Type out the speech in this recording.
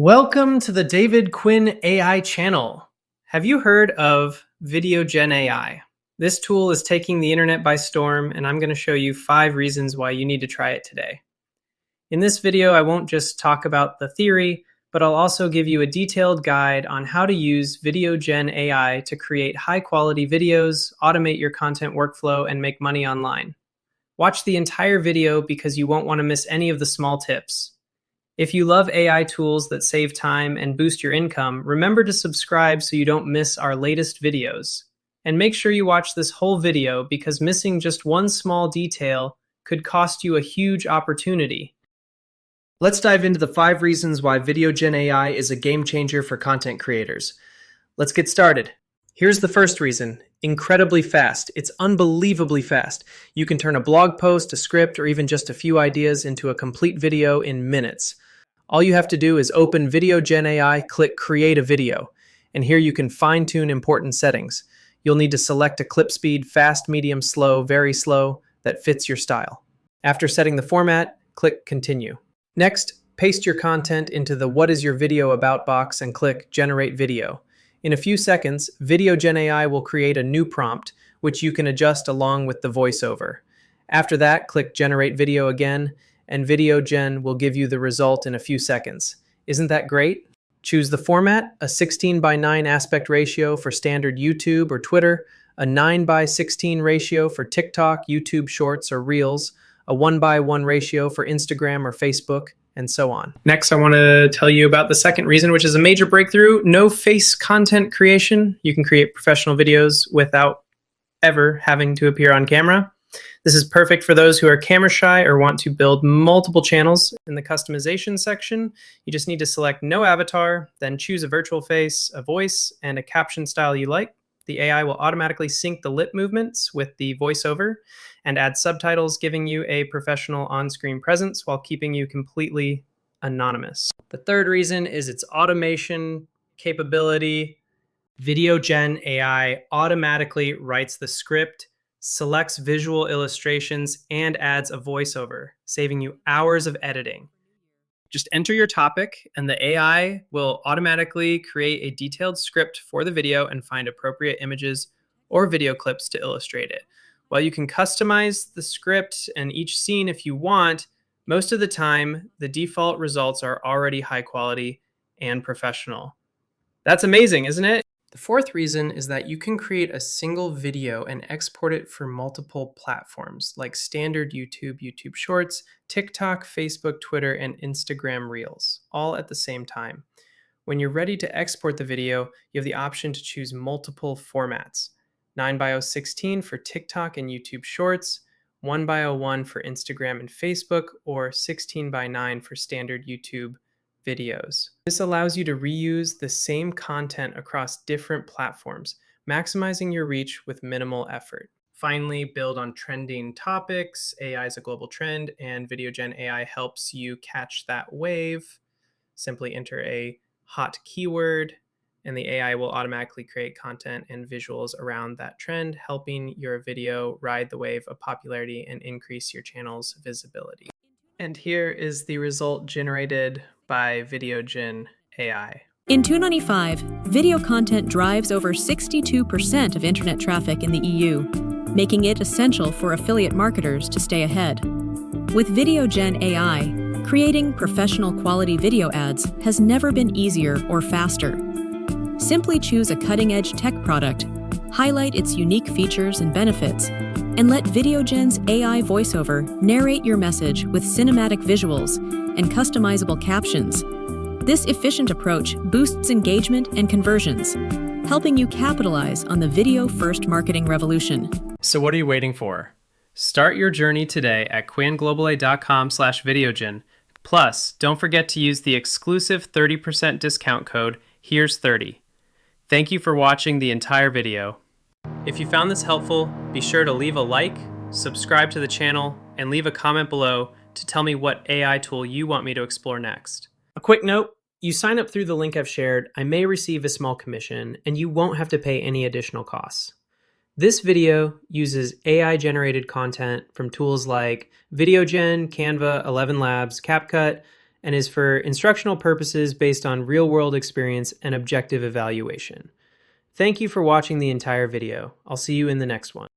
Welcome to the David Quinn AI channel. Have you heard of VideoGen AI? This tool is taking the internet by storm, and I'm going to show you 5 reasons why you need to try it today. In this video, I won't just talk about the theory, but I'll also give you a detailed guide on how to use VideoGen AI to create high-quality videos, automate your content workflow, and make money online. Watch the entire video because you won't want to miss any of the small tips. If you love AI tools that save time and boost your income, remember to subscribe so you don't miss our latest videos. And make sure you watch this whole video because missing just one small detail could cost you a huge opportunity. Let's dive into the 5 reasons why VideoGen AI is a game changer for content creators. Let's get started. Here's the first reason: incredibly fast. It's unbelievably fast. You can turn a blog post, a script, or even just a few ideas into a complete video in minutes. All you have to do is open VideoGen AI, click Create a Video, and here you can fine-tune important settings. You'll need to select a clip speed, fast, medium, slow, very slow, that fits your style. After setting the format, click Continue. Next, paste your content into the What is your video about box and click Generate Video. In a few seconds, VideoGen AI will create a new prompt, which you can adjust along with the voiceover. After that, click Generate Video again, and VideoGen will give you the result in a few seconds. Isn't that great? Choose the format: a 16:9 aspect ratio for standard YouTube or Twitter, a 9:16 ratio for TikTok, YouTube Shorts, or Reels, a 1:1 ratio for Instagram or Facebook, and so on. Next, I want to tell you about the second reason, which is a major breakthrough: no face content creation. You can create professional videos without ever having to appear on camera. This is perfect for those who are camera shy or want to build multiple channels. In the customization section, you just need to select no avatar, then choose a virtual face, a voice, and a caption style you like. The AI will automatically sync the lip movements with the voiceover and add subtitles, giving you a professional on-screen presence while keeping you completely anonymous. The third reason is its automation capability. VideoGen AI automatically writes the script, selects visual illustrations, and adds a voiceover, saving you hours of editing. Just enter your topic, and the AI will automatically create a detailed script for the video and find appropriate images or video clips to illustrate it. While you can customize the script and each scene if you want, most of the time, the default results are already high quality and professional. That's amazing, isn't it? The fourth reason is that you can create a single video and export it for multiple platforms like standard YouTube, YouTube Shorts, TikTok, Facebook, Twitter, and Instagram Reels, all at the same time. When you're ready to export the video, you have the option to choose multiple formats: 9:16 for TikTok and YouTube Shorts, 1:1 for Instagram and Facebook, or 16:9 for standard YouTube videos. This allows you to reuse the same content across different platforms, maximizing your reach with minimal effort. Finally, build on trending topics. AI is a global trend, and VideoGen AI helps you catch that wave. Simply enter a hot keyword, and the AI will automatically create content and visuals around that trend, helping your video ride the wave of popularity and increase your channel's visibility. And here is the result generated by VideoGen AI. In 2095, video content drives over 62% of internet traffic in the EU, making it essential for affiliate marketers to stay ahead. With VideoGen AI, creating professional quality video ads has never been easier or faster. Simply choose a cutting-edge tech product, highlight its unique features and benefits, and let VideoGen's AI voiceover narrate your message with cinematic visuals and customizable captions. This efficient approach boosts engagement and conversions, helping you capitalize on the video-first marketing revolution. So what are you waiting for? Start your journey today at quanglobal.com/VideoGen. Plus, don't forget to use the exclusive 30% discount code HERE'S30. Thank you for watching the entire video. If you found this helpful, be sure to leave a like, subscribe to the channel, and leave a comment below to tell me what AI tool you want me to explore next. A quick note: you sign up through the link I've shared, I may receive a small commission, and you won't have to pay any additional costs. This video uses AI-generated content from tools like VideoGen, Canva, 11 Labs, CapCut, and is for instructional purposes based on real-world experience and objective evaluation. Thank you for watching the entire video. I'll see you in the next one.